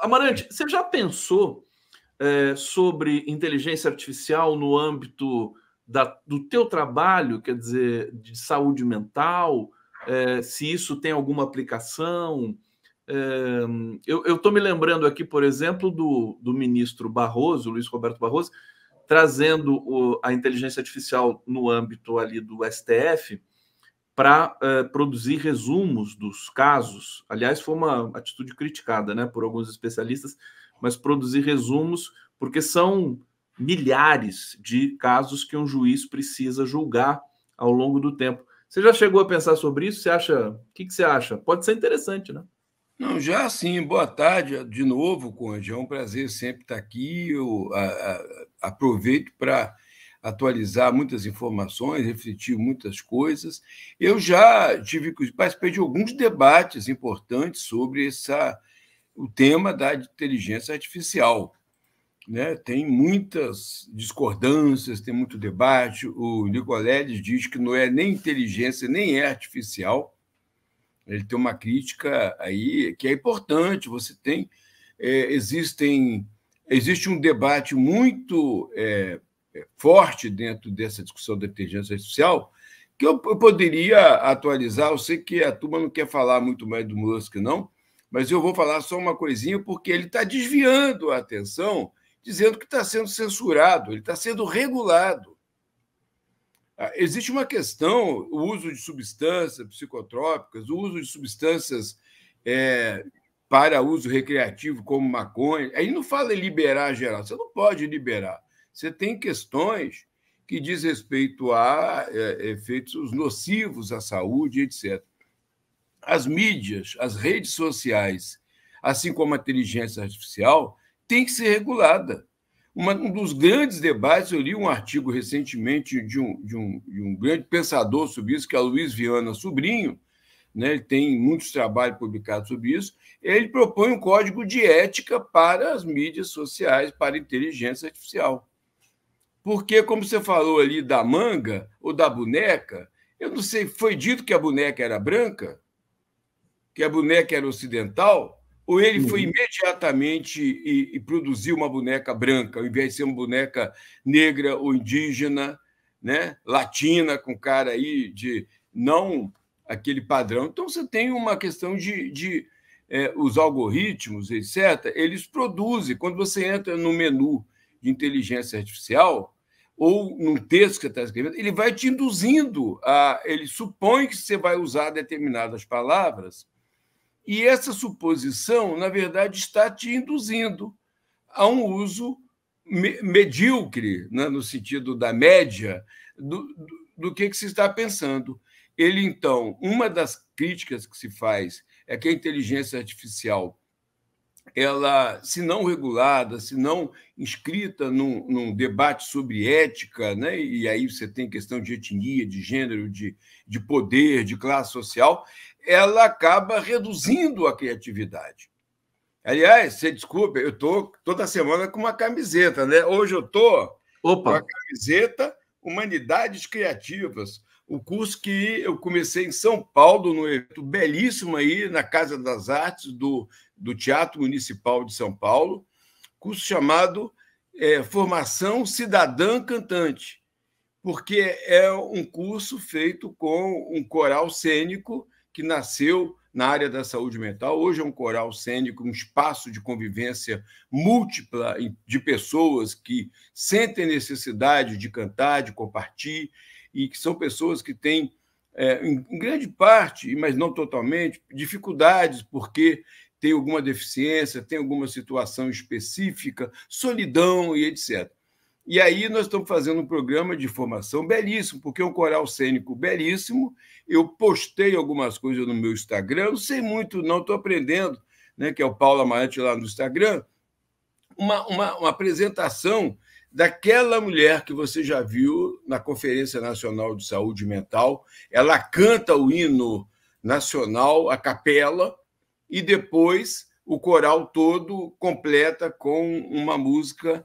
Amarante, você já pensou sobre inteligência artificial no âmbito do teu trabalho, quer dizer, de saúde mental, se isso tem alguma aplicação? Eu estou me lembrando aqui, por exemplo, do ministro Barroso, Luiz Roberto Barroso, trazendo a inteligência artificial no âmbito ali do STF para produzir resumos dos casos. Aliás, foi uma atitude criticada, né, por alguns especialistas, mas produzir resumos, porque são milhares de casos que um juiz precisa julgar ao longo do tempo. Você já chegou a pensar sobre isso? Você acha? O que você acha? Pode ser interessante, né? Não, já sim. Boa tarde de novo, Conde. É um prazer sempre estar aqui. Eu aproveito para atualizar muitas informações, refletir muitas coisas. Eu já participei de alguns debates importantes sobre o tema da inteligência artificial. Né? Tem muitas discordâncias, tem muito debate. O Nicoleles diz que não é nem inteligência, nem é artificial. Ele tem uma crítica aí que é importante. Você tem existe um debate muito forte dentro dessa discussão da inteligência artificial que eu poderia atualizar. Eu sei que a turma não quer falar muito mais do Musk, não, mas eu vou falar só uma coisinha, porque ele está desviando a atenção, dizendo que está sendo censurado, ele está sendo regulado. Existe uma questão, o uso de substâncias psicotrópicas, o uso de substâncias para uso recreativo, como maconha. Aí não fala em liberar geral, você não pode liberar. Você tem questões que diz respeito a efeitos nocivos à saúde, etc. As mídias, as redes sociais, assim como a inteligência artificial, tem que ser regulada. Um dos grandes debates, eu li um artigo recentemente de um grande pensador sobre isso, que é o Luiz Viana Sobrinho, né? Ele tem muitos trabalhos publicados sobre isso. Ele propõe um código de ética para as mídias sociais, para a inteligência artificial. Porque, como você falou ali da manga ou da boneca, eu não sei, foi dito que a boneca era branca, que a boneca era ocidental, ou ele foi imediatamente e produziu uma boneca branca, ao invés de ser uma boneca negra ou indígena, né? Latina, com cara aí de não aquele padrão. Então, você tem uma questão de os algoritmos, etc., eles produzem. Quando você entra no menu de inteligência artificial ou num texto que você está escrevendo, ele vai te induzindo ele supõe que você vai usar determinadas palavras, e essa suposição, na verdade, está te induzindo a um uso medíocre, né, no sentido da média, do que se está pensando. Ele, então, uma das críticas que se faz é que a inteligência artificial, ela, se não regulada, se não inscrita num debate sobre ética, né, e aí você tem questão de etnia, de gênero, de poder, de classe social, ela acaba reduzindo a criatividade. Aliás, você desculpa, eu estou toda semana com uma camiseta, né? Hoje eu estou com a camiseta Humanidades Criativas, o curso que eu comecei em São Paulo, num evento belíssimo aí, na Casa das Artes do Teatro Municipal de São Paulo, curso chamado Formação Cidadã Cantante, porque é um curso feito com um coral cênico que nasceu na área da saúde mental. Hoje é um coral cênico, um espaço de convivência múltipla de pessoas que sentem necessidade de cantar, de compartilhar, e que são pessoas que têm, em grande parte, mas não totalmente, dificuldades porque tem alguma deficiência, tem alguma situação específica, solidão e etc. E aí nós estamos fazendo um programa de formação belíssimo, porque é um coral cênico belíssimo. Eu postei algumas coisas no meu Instagram, não sei muito, não, estou aprendendo, né, que é o Paulo Amarante lá no Instagram, uma apresentação daquela mulher que você já viu na Conferência Nacional de Saúde Mental. Ela canta o hino nacional, a capela, e depois o coral todo completa com uma música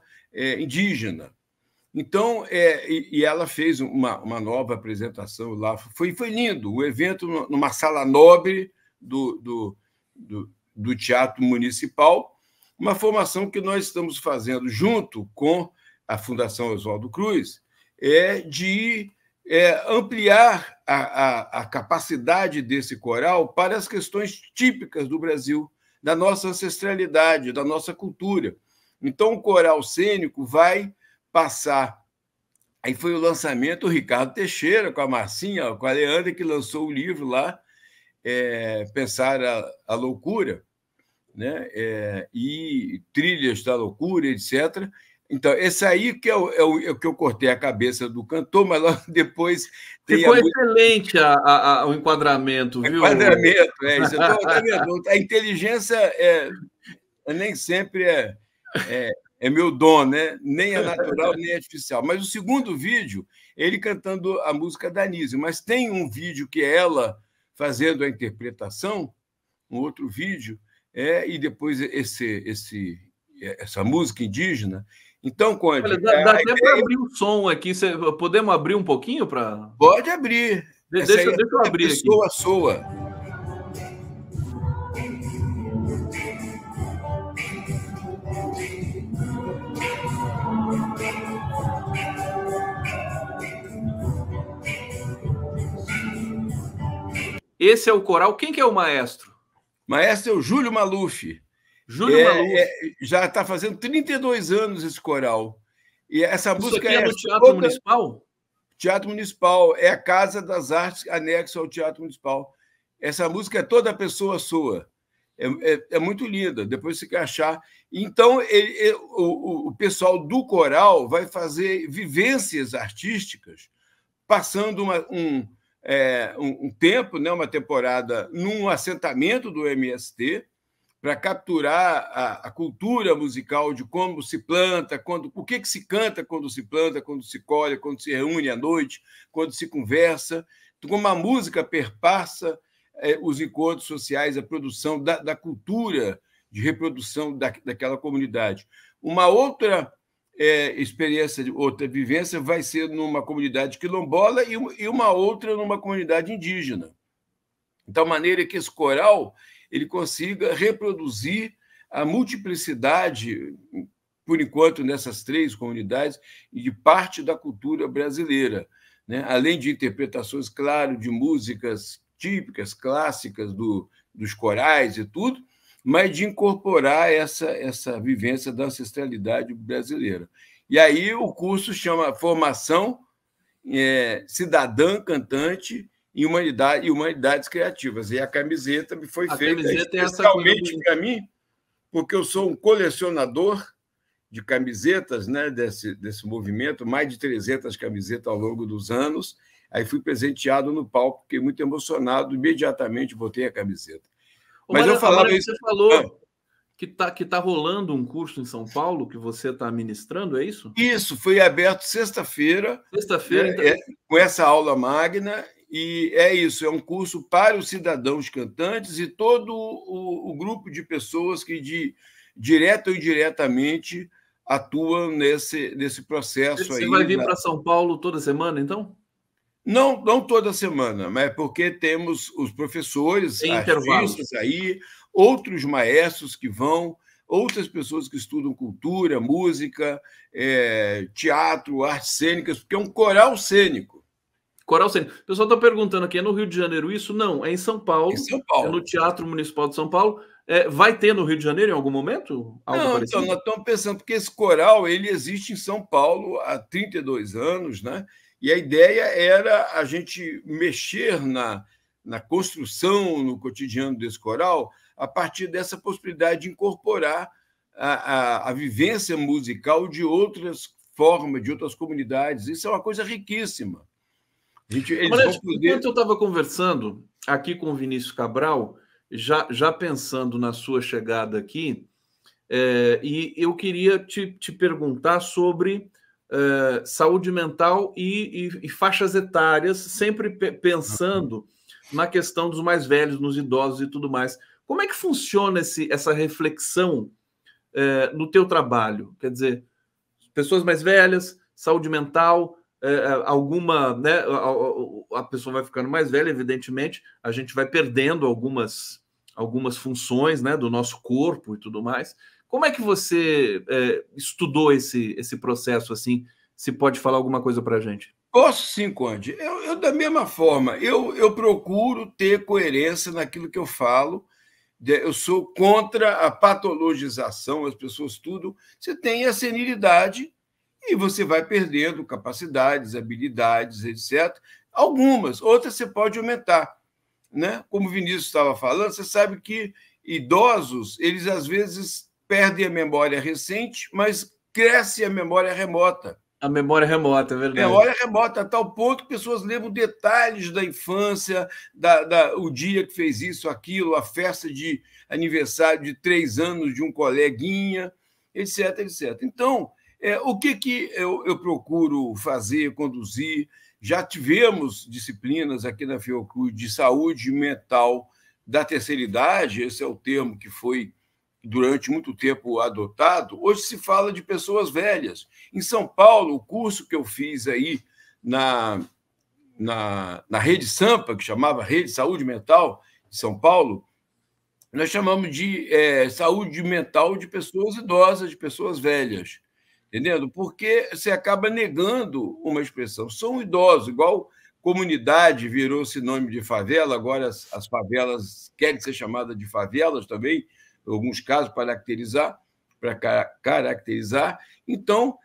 indígena. Então, e ela fez uma nova apresentação lá. Foi lindo. O evento numa sala nobre do Teatro Municipal. uma formação que nós estamos fazendo junto com a Fundação Oswaldo Cruz, de ampliar a capacidade desse coral para as questões típicas do Brasil, da nossa ancestralidade, da nossa cultura. Então, o coral cênico vai passar. Aí foi o lançamento do Ricardo Teixeira, com a Marcinha, com a Leandra, que lançou o livro lá, Pensar a Loucura, né? E Trilhas da Loucura, etc. Então, esse aí que é o que eu cortei a cabeça do cantor, mas logo depois... Ficou excelente o enquadramento, viu? Enquadramento, isso. Tá vendo? A inteligência nem sempre é meu dom, né? Nem é natural, nem é artificial. Mas o segundo vídeo, ele cantando a música da Anísio, mas tem um vídeo que é ela fazendo a interpretação, um outro vídeo, e depois essa música indígena. Então, Conde... Olha, dá até para abrir o som aqui. Podemos abrir um pouquinho para... Pode abrir. Deixa eu abrir aqui. Pessoa soa. Esse é o coral. Quem que é o maestro? Maestro é o Júlio Maluf. Júlio Maluf. Já está fazendo 32 anos esse coral. E essa música é no Teatro Municipal? Teatro Municipal. É a Casa das Artes anexo ao Teatro Municipal. Essa música é Toda Pessoa Soa. É muito linda. Depois você quer achar. Então, o pessoal do coral vai fazer vivências artísticas, passando um tempo, né, uma temporada, num assentamento do MST, para capturar a cultura musical de como se planta, o que se canta quando se planta, quando se colhe, quando se reúne à noite, quando se conversa, como a música perpassa os encontros sociais, a produção da cultura de reprodução daquela comunidade. Uma outra experiência, outra vivência vai ser numa comunidade quilombola e uma outra numa comunidade indígena. De tal maneira que esse coral ele consiga reproduzir a multiplicidade, por enquanto, nessas 3 comunidades, e de parte da cultura brasileira, né? Além de interpretações, claro, de músicas típicas, clássicas dos corais e tudo, mas de incorporar essa vivência da ancestralidade brasileira. E aí o curso chama Formação Cidadã Cantante e Humanidades Criativas. E a camiseta me foi feita especialmente para mim, porque eu sou um colecionador de camisetas, né, desse movimento, mais de 300 camisetas ao longo dos anos. Aí fui presenteado no palco, fiquei muito emocionado, imediatamente botei a camiseta. Mas eu falava isso. Você falou que tá rolando um curso em São Paulo que você está ministrando, é isso? Isso, foi aberto sexta-feira. Sexta-feira, então... com essa aula magna, e é isso, é um curso para os cidadãos cantantes e todo o grupo de pessoas que, direta ou indiretamente, atuam nesse processo. Você vai vir para São Paulo toda semana, então? Não toda semana, mas porque temos os professores, artistas aí, outros maestros que vão, outras pessoas que estudam cultura, música, teatro, artes cênicas, porque é um coral cênico. Coral cênico. O pessoal está perguntando aqui, é no Rio de Janeiro isso? Não, é em São Paulo. Em São Paulo. É no Teatro Municipal de São Paulo. Vai ter no Rio de Janeiro em algum momento? Não, então, nós estamos pensando, porque esse coral ele existe em São Paulo há 32 anos, né? E a ideia era a gente mexer na construção, no cotidiano desse coral, a partir dessa possibilidade de incorporar a vivência musical de outras formas, de outras comunidades. Isso é uma coisa riquíssima. Enquanto eu estava conversando aqui com o Vinícius Cabral, já pensando na sua chegada aqui, e eu queria te perguntar sobre saúde mental e faixas etárias, sempre pensando na questão dos mais velhos, nos idosos e tudo mais. Como é que funciona essa reflexão no teu trabalho? Quer dizer, pessoas mais velhas, saúde mental, alguma, né, a pessoa vai ficando mais velha, evidentemente, a gente vai perdendo algumas funções, né, do nosso corpo e tudo mais. Como é que você estudou esse processo assim? Se pode falar alguma coisa para a gente? Posso sim, Conde. Da mesma forma, eu procuro ter coerência naquilo que eu falo. Eu sou contra a patologização, as pessoas tudo. Você tem a senilidade e você vai perdendo capacidades, habilidades, etc. Algumas, outras você pode aumentar. Né? Como o Vinícius estava falando, você sabe que idosos, eles às vezes perdem a memória recente, mas cresce a memória remota. A memória remota, é verdade. Memória remota, a tal ponto que pessoas lembram detalhes da infância, o dia que fez isso, aquilo, a festa de aniversário de 3 anos de um coleguinha, etc, etc. Então, o que eu procuro fazer, conduzir? Já tivemos disciplinas aqui na Fiocruz de saúde mental da terceira idade, esse é o termo que foi durante muito tempo adotado. Hoje se fala de pessoas velhas. Em São Paulo, o curso que eu fiz aí na Rede Sampa, que chamava Rede Saúde Mental de São Paulo, nós chamamos de saúde mental de pessoas idosas, de pessoas velhas, entendendo? Porque você acaba negando uma expressão. São idosos, igual comunidade virou sinônimo de favela, agora as favelas querem ser chamadas de favelas também, em alguns casos, para caracterizar. Então,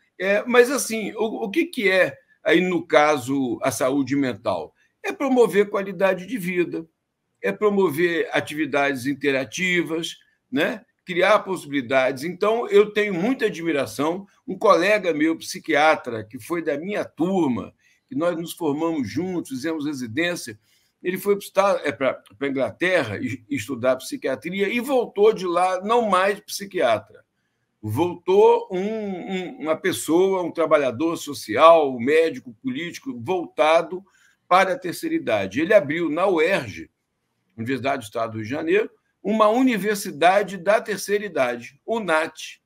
mas assim, o que é, aí no caso, a saúde mental? É promover qualidade de vida, é promover atividades interativas, né? Criar possibilidades. Então, eu tenho muita admiração. Um colega meu, psiquiatra, que foi da minha turma, que nós nos formamos juntos, fizemos residência, ele foi para a Inglaterra estudar psiquiatria e voltou de lá não mais psiquiatra. Voltou uma pessoa, um trabalhador social, médico, político, voltado para a terceira idade. Ele abriu na UERJ, Universidade do Estado do Rio de Janeiro, uma universidade da terceira idade, o NAT.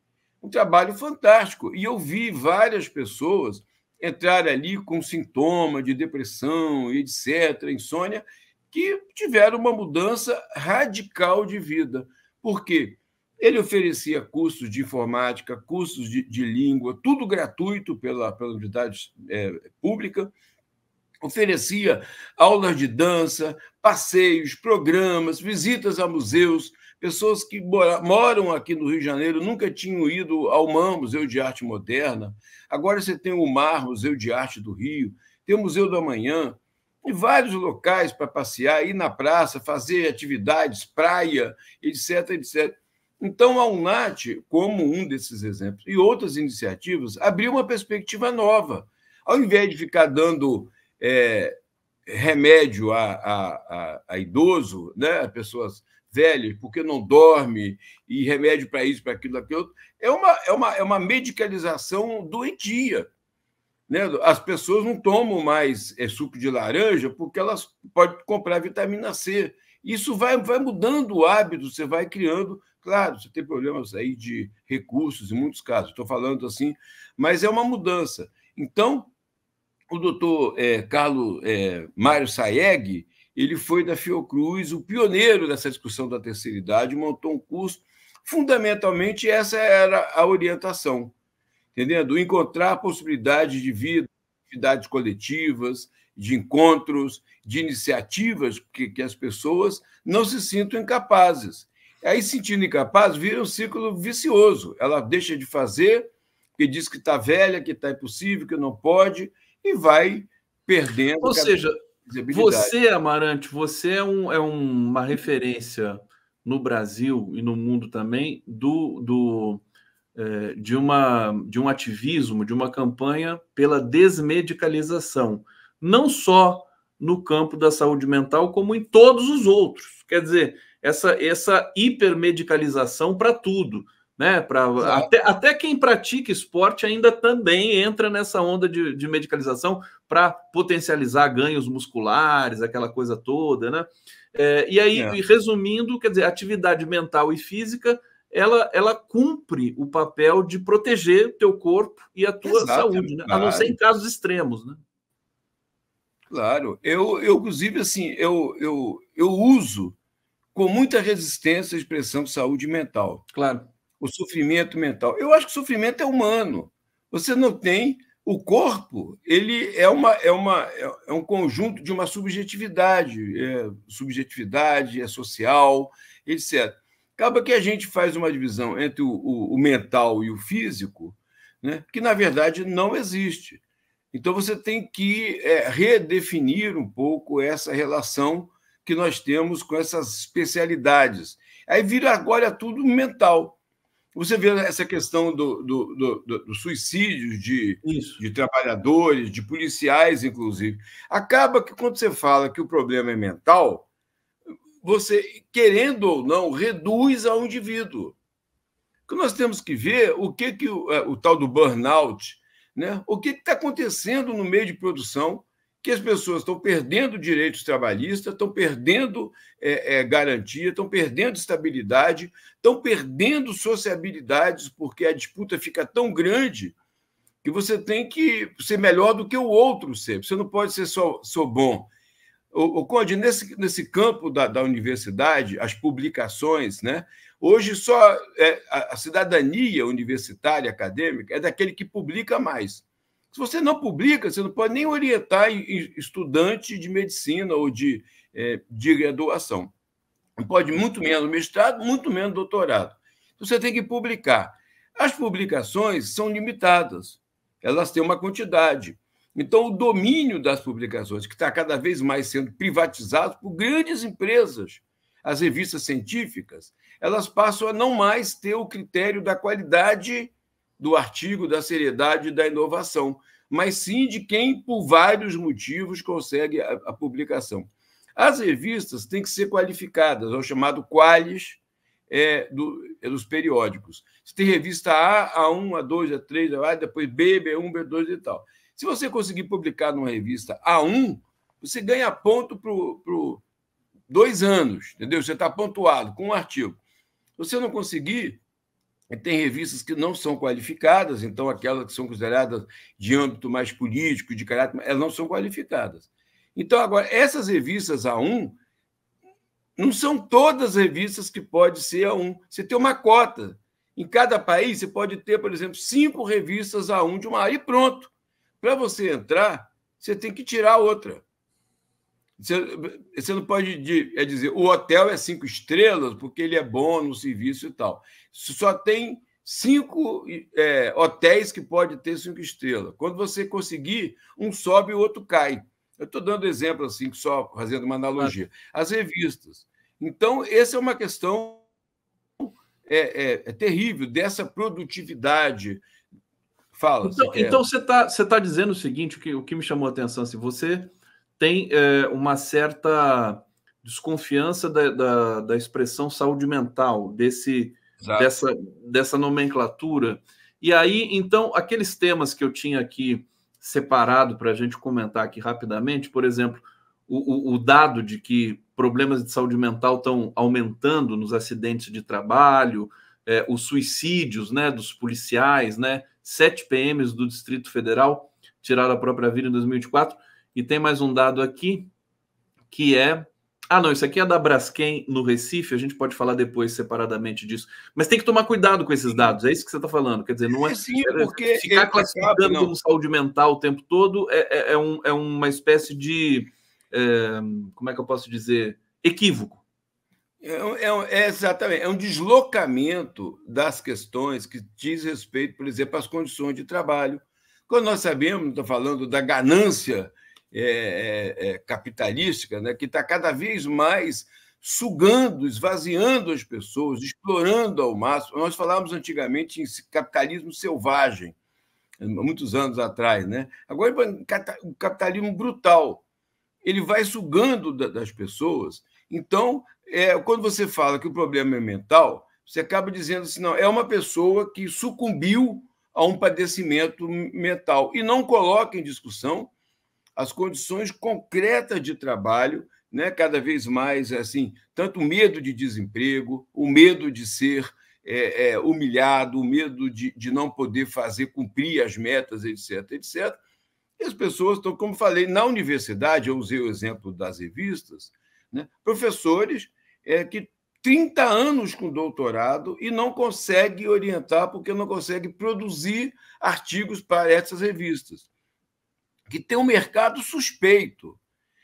Um trabalho fantástico. E eu vi várias pessoas entrar ali com sintoma de depressão, etc., insônia, que tiveram uma mudança radical de vida. Por quê? Ele oferecia cursos de informática, cursos de língua, tudo gratuito pela universidade pública, oferecia aulas de dança, passeios, programas, visitas a museus. Pessoas que moram aqui no Rio de Janeiro nunca tinham ido ao MAM, Museu de Arte Moderna. Agora você tem o MAR, Museu de Arte do Rio, tem o Museu do Amanhã, e vários locais para passear, ir na praça, fazer atividades, praia, etc, etc. Então, a UNAT, como um desses exemplos, e outras iniciativas, abriu uma perspectiva nova. Ao invés de ficar dando remédio a idoso, né, a pessoas velhas, porque não dorme, e remédio para isso, para aquilo, aquilo, é uma medicalização doentia. Né? As pessoas não tomam mais suco de laranja porque elas podem comprar vitamina C. Isso vai mudando o hábito, você vai criando. Claro, você tem problemas aí de recursos, em muitos casos, estou falando assim, mas é uma mudança. Então, o doutor Carlos Mário Saeg, ele foi da Fiocruz, o pioneiro dessa discussão da terceira idade, montou um curso. Fundamentalmente, essa era a orientação, entendendo? Encontrar possibilidades de vida, atividades coletivas, de encontros, de iniciativas que as pessoas não se sintam incapazes. Aí, sentindo incapaz, vira um ciclo vicioso. Ela deixa de fazer, porque diz que está velha, que está impossível, que não pode, e vai perdendo. Ou seja, você, Amarante, você é uma referência no Brasil e no mundo também de um ativismo, de uma campanha pela desmedicalização, não só no campo da saúde mental, como em todos os outros. Quer dizer, essa hipermedicalização para tudo. Né? Até quem pratica esporte ainda também entra nessa onda de medicalização para potencializar ganhos musculares, aquela coisa toda, né? E aí, resumindo, quer dizer, atividade mental e física, ela cumpre o papel de proteger o teu corpo e a tua saúde, né? Claro. A não ser em casos extremos, né? Claro. Eu inclusive, assim, eu uso com muita resistência a expressão saúde mental. Claro. O sofrimento mental. Eu acho que o sofrimento é humano. Você não tem. O corpo ele é um conjunto de uma subjetividade, é social, etc. Acaba que a gente faz uma divisão entre o mental e o físico, né, que, na verdade, não existe. Então, você tem que redefinir um pouco essa relação que nós temos com essas especialidades. Aí vira agora tudo mental. Você vê essa questão do suicídio de trabalhadores, de policiais, inclusive. Acaba que, quando você fala que o problema é mental, você, querendo ou não, reduz ao indivíduo. Porque nós temos que ver o que o tal do burnout, né? O que está acontecendo no meio de produção, que as pessoas estão perdendo direitos trabalhistas, estão perdendo garantia, estão perdendo estabilidade, estão perdendo sociabilidades, porque a disputa fica tão grande que você tem que ser melhor do que o outro sempre. Você não pode ser só bom. O Conde, nesse campo da universidade, as publicações, né? Hoje só a cidadania universitária, acadêmica, é daquele que publica mais. Se você não publica, você não pode nem orientar estudante de medicina ou de graduação. Não pode muito menos mestrado, muito menos doutorado. Você tem que publicar. As publicações são limitadas, elas têm uma quantidade. Então, o domínio das publicações, que está cada vez mais sendo privatizado por grandes empresas, as revistas científicas, elas passam a não mais ter o critério da qualidade do artigo, da seriedade e da inovação, mas sim de quem, por vários motivos, consegue a publicação. As revistas têm que ser qualificadas, é o chamado qualis dos periódicos. Você tem revista A, A1, A2, A3, A4, depois B, B1, B2 e tal. Se você conseguir publicar numa revista A1, você ganha ponto por 2 anos, entendeu? Você está pontuado com um artigo. Se você não conseguir, tem revistas que não são qualificadas, então aquelas que são consideradas de âmbito mais político, de caráter, elas não são qualificadas. Então, agora, essas revistas A1 não são todas as revistas que pode ser A1. Você tem uma cota. Em cada país, você pode ter, por exemplo, 5 revistas A1 de uma área e pronto. Para você entrar, você tem que tirar outra. Você não pode dizer o hotel é 5 estrelas porque ele é bom no serviço e tal. Só tem 5 hotéis que pode ter 5 estrelas. Quando você conseguir, um sobe e o outro cai. Eu estou dando exemplo assim, só fazendo uma analogia. As revistas. Então, essa é uma questão terrível dessa produtividade. Fala. Então você tá dizendo o seguinte, o que me chamou a atenção, assim, você tem uma certa desconfiança da expressão saúde mental, dessa nomenclatura. E aí, então, aqueles temas que eu tinha aqui separado para a gente comentar aqui rapidamente, por exemplo, o dado de que problemas de saúde mental estão aumentando nos acidentes de trabalho, os suicídios, né, dos policiais, né, 7 PMs do Distrito Federal tiraram a própria vida em 2024, e tem mais um dado aqui, que é... não, isso aqui é da Braskem, no Recife, a gente pode falar depois separadamente disso, mas tem que tomar cuidado com esses dados, é isso que você está falando, quer dizer, não é... Sim, porque ficar classificando como saúde mental o tempo todo é uma espécie de... como é que eu posso dizer? Equívoco. Exatamente, é um deslocamento das questões que diz respeito, por exemplo, às condições de trabalho. Quando nós sabemos, estou falando da ganância capitalística, né, que está cada vez mais sugando, esvaziando as pessoas, explorando ao máximo. Nós falávamos antigamente em capitalismo selvagem, há muitos anos atrás, né? Agora, o capitalismo brutal, ele vai sugando das pessoas. Então, quando você fala que o problema é mental, você acaba dizendo assim, não, é uma pessoa que sucumbiu a um padecimento mental e não coloca em discussão as condições concretas de trabalho, né? Cada vez mais assim, tanto o medo de desemprego, o medo de ser humilhado, o medo de não poder cumprir as metas, etc., etc. E as pessoas estão, como falei, na universidade, eu usei o exemplo das revistas, né? Professores que 30 anos com doutorado e não consegue orientar porque não consegue produzir artigos para essas revistas, que tem um mercado suspeito,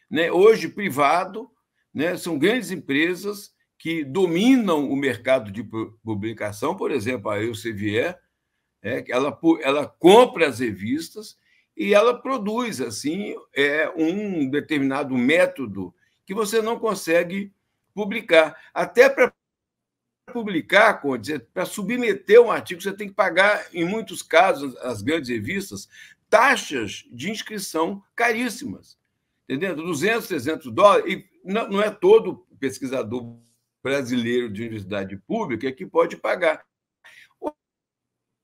né? Hoje, privado, né? São grandes empresas que dominam o mercado de publicação, por exemplo, a Elsevier, ela compra as revistas e ela produz assim um determinado método que você não consegue publicar. Até para publicar, para submeter um artigo, você tem que pagar, em muitos casos, as grandes revistas, taxas de inscrição caríssimas, entendeu? 200, 300 dólares. E não é todo pesquisador brasileiro de universidade pública que pode pagar. O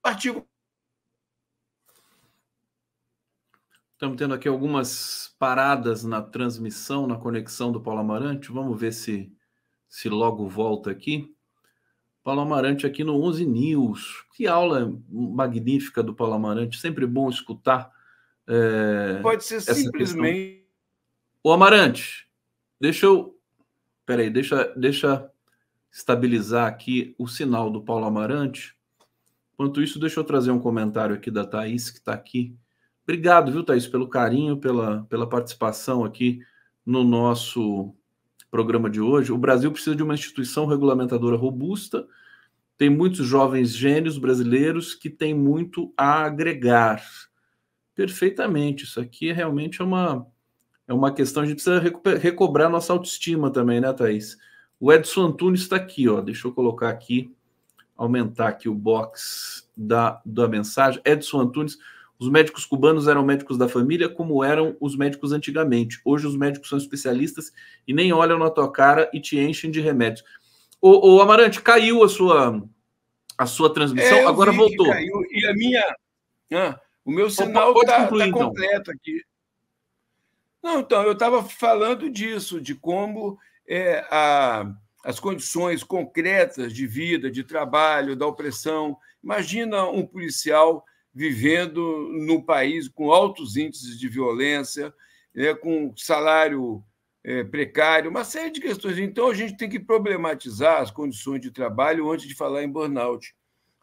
artigo. Estamos tendo aqui algumas paradas na transmissão, na conexão do Paulo Amarante. Vamos ver se logo volta aqui. Paulo Amarante aqui no 11 News. Que aula magnífica do Paulo Amarante. Sempre bom escutar. Pode ser simplesmente... Ô, Amarante, deixa estabilizar aqui o sinal do Paulo Amarante. Enquanto isso, deixa eu trazer um comentário aqui da Thaís, que está aqui. Obrigado, viu, Thaís, pelo carinho, pela participação aqui no nosso programa de hoje. O Brasil precisa de uma instituição regulamentadora robusta. Tem muitos jovens gênios brasileiros que têm muito a agregar. Perfeitamente. Isso aqui realmente é uma questão. A gente precisa recobrar nossa autoestima também, né, Thaís? O Edson Antunes está aqui, ó. Deixa eu colocar aqui, aumentar aqui o box da mensagem. Edson Antunes. Os médicos cubanos eram médicos da família, como eram os médicos antigamente. Hoje os médicos são especialistas e nem olham na tua cara e te enchem de remédios. O Amarante, caiu a sua transmissão, agora voltou. Caiu, e o meu sinal está completo aqui. Não, então, eu estava falando disso, de como as condições concretas de vida, de trabalho, da opressão. Imagina um policial vivendo num país com altos índices de violência, com salário precário, uma série de questões. Então, a gente tem que problematizar as condições de trabalho antes de falar em burnout,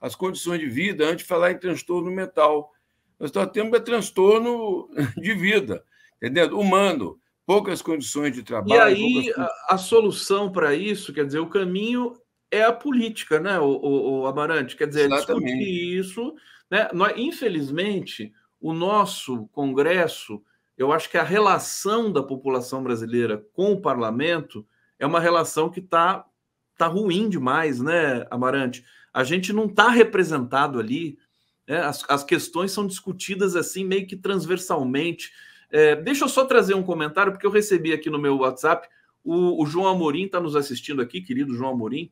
as condições de vida antes de falar em transtorno mental. Nós estamos tendo transtorno de vida, entendeu? Humano, poucas condições de trabalho. E aí, a solução para isso, quer dizer, o caminho é a política, né, o Amarante? Quer dizer, discutir isso... Né? Infelizmente, o nosso Congresso, eu acho que a relação da população brasileira com o parlamento é uma relação que tá ruim demais, né, Amarante? A gente não está representado ali, né? As questões são discutidas assim meio que transversalmente. Deixa eu só trazer um comentário, porque eu recebi aqui no meu WhatsApp, o João Amorim está nos assistindo aqui, querido João Amorim,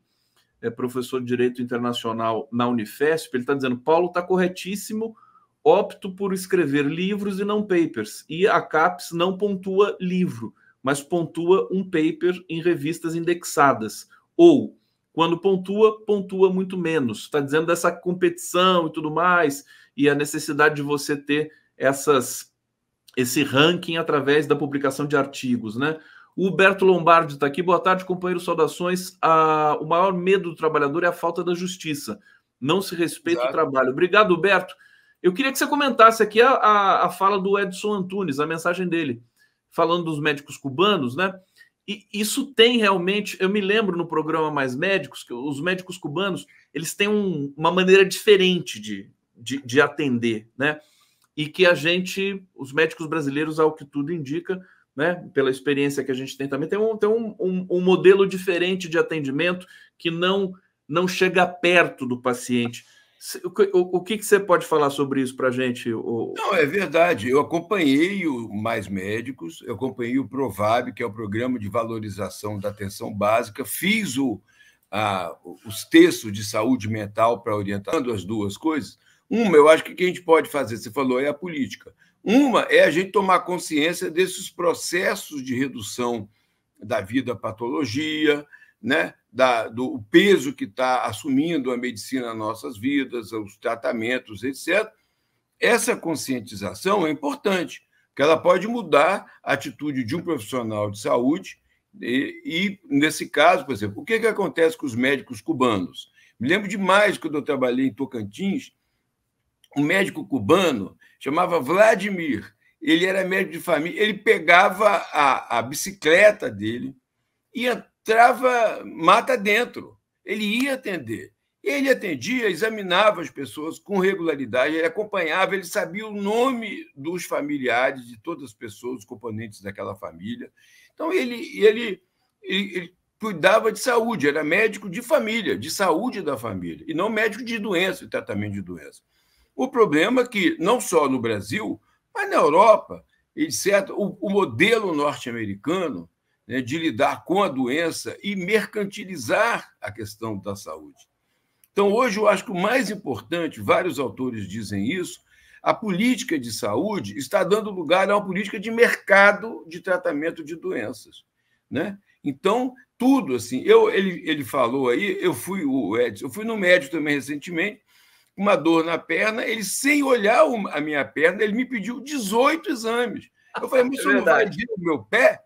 professor de Direito Internacional na Unifesp. Ele está dizendo: Paulo está corretíssimo, opto por escrever livros e não papers. E a CAPES não pontua livro, mas pontua um paper em revistas indexadas. Ou, quando pontua muito menos. Está dizendo dessa competição e tudo mais, e a necessidade de você ter esse ranking através da publicação de artigos, né? O Huberto Lombardi está aqui. Boa tarde, companheiro. Saudações. O maior medo do trabalhador é a falta da justiça. Não se respeita o trabalho. Obrigado, Huberto. Eu queria que você comentasse aqui a fala do Edson Antunes, a mensagem dele, falando dos médicos cubanos, né? E isso tem realmente... Eu me lembro no programa Mais Médicos que os médicos cubanos eles têm uma maneira diferente de atender, né? E que os médicos brasileiros, ao que tudo indica, né, pela experiência que a gente tem também, tem um modelo diferente de atendimento que não chega perto do paciente. O que você pode falar sobre isso para a gente? Não, é verdade. Eu acompanhei o Mais Médicos, eu acompanhei o PROVAB, que é o Programa de Valorização da Atenção Básica, fiz os textos de saúde mental para orientando as duas coisas. Eu acho que o que a gente pode fazer, você falou, é a política. Uma é a gente tomar consciência desses processos de redução da vida à patologia, né? Do peso que está assumindo a medicina nas nossas vidas, os tratamentos, etc. Essa conscientização é importante, porque ela pode mudar a atitude de um profissional de saúde Nesse caso, por exemplo, o que acontece com os médicos cubanos? Me lembro demais, quando eu trabalhei em Tocantins, um médico cubano chamava Vladimir. Ele era médico de família, ele pegava a bicicleta dele e entrava mata dentro. Ele ia atender. Ele atendia, examinava as pessoas com regularidade, ele acompanhava, ele sabia o nome dos familiares de todas as pessoas, os componentes daquela família. Então, ele cuidava de saúde, era médico de família, de saúde da família, e não médico de doença, de tratamento de doença. O problema é que, não só no Brasil, mas na Europa, o modelo norte-americano, né, de lidar com a doença e mercantilizar a questão da saúde. Então, hoje, eu acho que o mais importante, vários autores dizem isso, a política de saúde está dando lugar a uma política de mercado de tratamento de doenças, né? Então, tudo assim. Ele falou aí, eu fui no médico também recentemente, uma dor na perna, ele, sem olhar a minha perna, ele me pediu 18 exames. Eu falei, mas o senhor não vai ver o meu pé?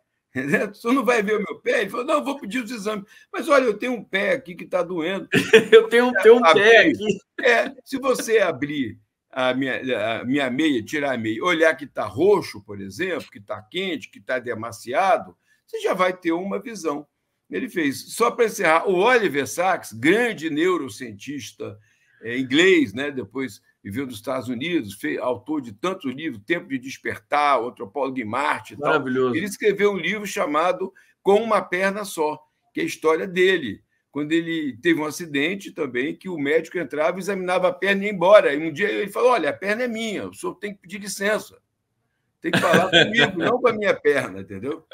O senhor não vai ver o meu pé? Ele falou, não, eu vou pedir os exames. Mas, olha, eu tenho um pé aqui que está doendo. Eu tenho um pé aqui. Se você abrir a minha meia, tirar a meia, olhar que está roxo, por exemplo, que está quente, que está demasiado, você já vai ter uma visão. Ele fez. Só para encerrar, o Oliver Sacks, grande neurocientista inglês, né? Depois viveu nos Estados Unidos, autor de tantos livros, Tempo de Despertar, o Antropólogo em Marte e tal. Ele escreveu um livro chamado Com uma Perna Só, que é a história dele, quando ele teve um acidente também, que o médico entrava, examinava a perna e ia embora. E um dia ele falou, olha, a perna é minha, o senhor tem que pedir licença. Tem que falar comigo, não com a minha perna, entendeu?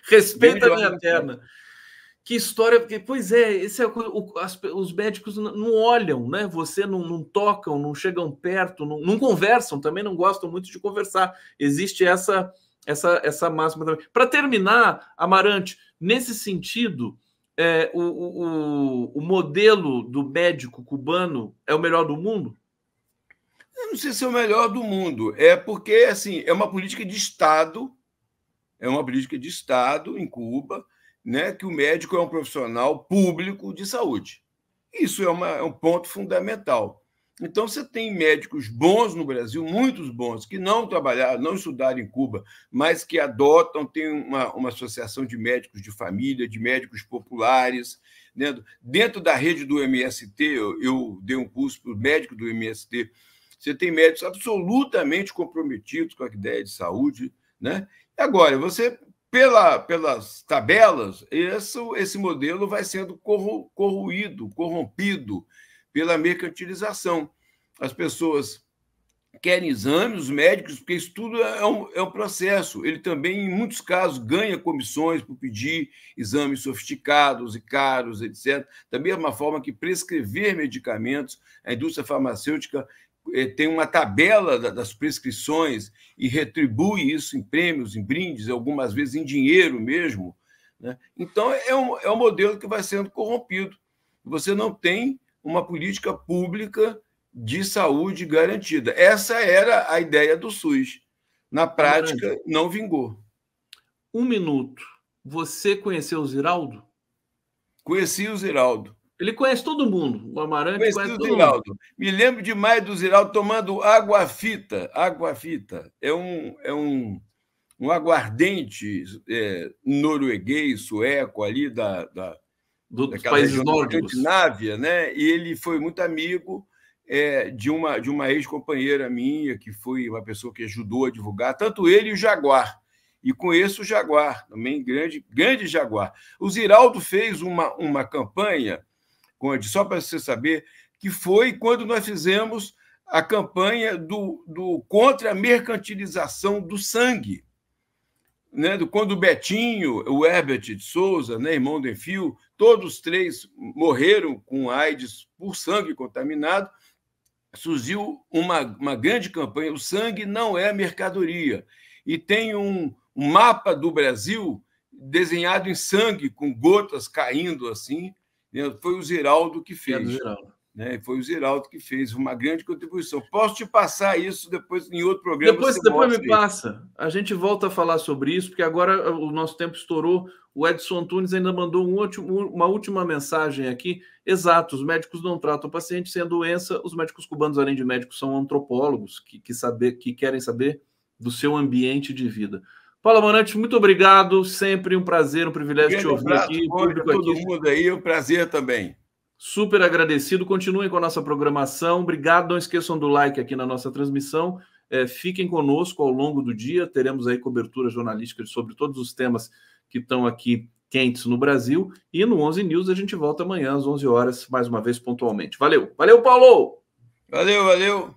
Respeita a minha perna. Que história, porque, pois é, esse é os médicos não olham, né? Você não tocam, não chegam perto, não conversam, também não gostam muito de conversar. Existe essa máxima também. Para terminar, Amarante, nesse sentido, o modelo do médico cubano é o melhor do mundo? Eu não sei se é o melhor do mundo, porque assim, é uma política de Estado em Cuba, né, que o médico é um profissional público de saúde. Isso é um ponto fundamental. Então, você tem médicos bons no Brasil, muitos bons, que não trabalharam, não estudaram em Cuba, mas que adotam, tem uma associação de médicos de família, de médicos populares. Né? Dentro da rede do MST, eu dei um curso para o médico do MST, você tem médicos absolutamente comprometidos com a ideia de saúde. Né? Agora, você... Pelas tabelas, esse modelo vai sendo corrompido pela mercantilização. As pessoas querem exames, os médicos, porque isso tudo é um processo. Ele também, em muitos casos, ganha comissões por pedir exames sofisticados e caros, etc. Da mesma forma que prescrever medicamentos, a indústria farmacêutica tem uma tabela das prescrições e retribui isso em prêmios, em brindes, algumas vezes em dinheiro mesmo. Né? Então, é um modelo que vai sendo corrompido. Você não tem uma política pública de saúde garantida. Essa era a ideia do SUS. Na prática, não vingou. Um minuto. Você conheceu o Ziraldo? Conheci o Ziraldo. Ele conhece todo mundo. O Amarante conhece todo Ziraldo. Mundo. Me lembro demais do Ziraldo tomando água-fita. Água-fita é um aguardente norueguês, sueco, ali dos países nórdicos. Escandinávia, né? E ele foi muito amigo de uma ex-companheira minha, que foi uma pessoa que ajudou a divulgar, tanto ele e o Jaguar. E conheço o Jaguar, também grande Jaguar. O Ziraldo fez uma campanha, só para você saber, que foi quando nós fizemos a campanha contra a mercantilização do sangue. Né? Quando o Betinho, o Herbert de Souza, né, irmão do Enfio, todos três morreram com AIDS por sangue contaminado, surgiu uma grande campanha. O sangue não é mercadoria. E tem um mapa do Brasil desenhado em sangue, com gotas caindo assim. Foi o Ziraldo que fez. né? Foi o Ziraldo que fez uma grande contribuição. Posso te passar isso depois em outro programa? Depois me passa. A gente volta a falar sobre isso, porque agora o nosso tempo estourou. O Edson Antunes ainda mandou uma última mensagem aqui. Exato, os médicos não tratam o paciente sem a doença. Os médicos cubanos, além de médicos, são antropólogos que querem saber do seu ambiente de vida. Paulo Amarante, muito obrigado. Sempre um prazer, um privilégio te ouvir aqui. Público todo aqui. Mundo aí, um prazer também. Super agradecido. Continuem com a nossa programação. Obrigado. Não esqueçam do like aqui na nossa transmissão. Fiquem conosco ao longo do dia. Teremos aí cobertura jornalística sobre todos os temas que estão aqui quentes no Brasil. E no 11 News a gente volta amanhã às 11 horas, mais uma vez pontualmente. Valeu. Valeu, Paulo! Valeu, valeu!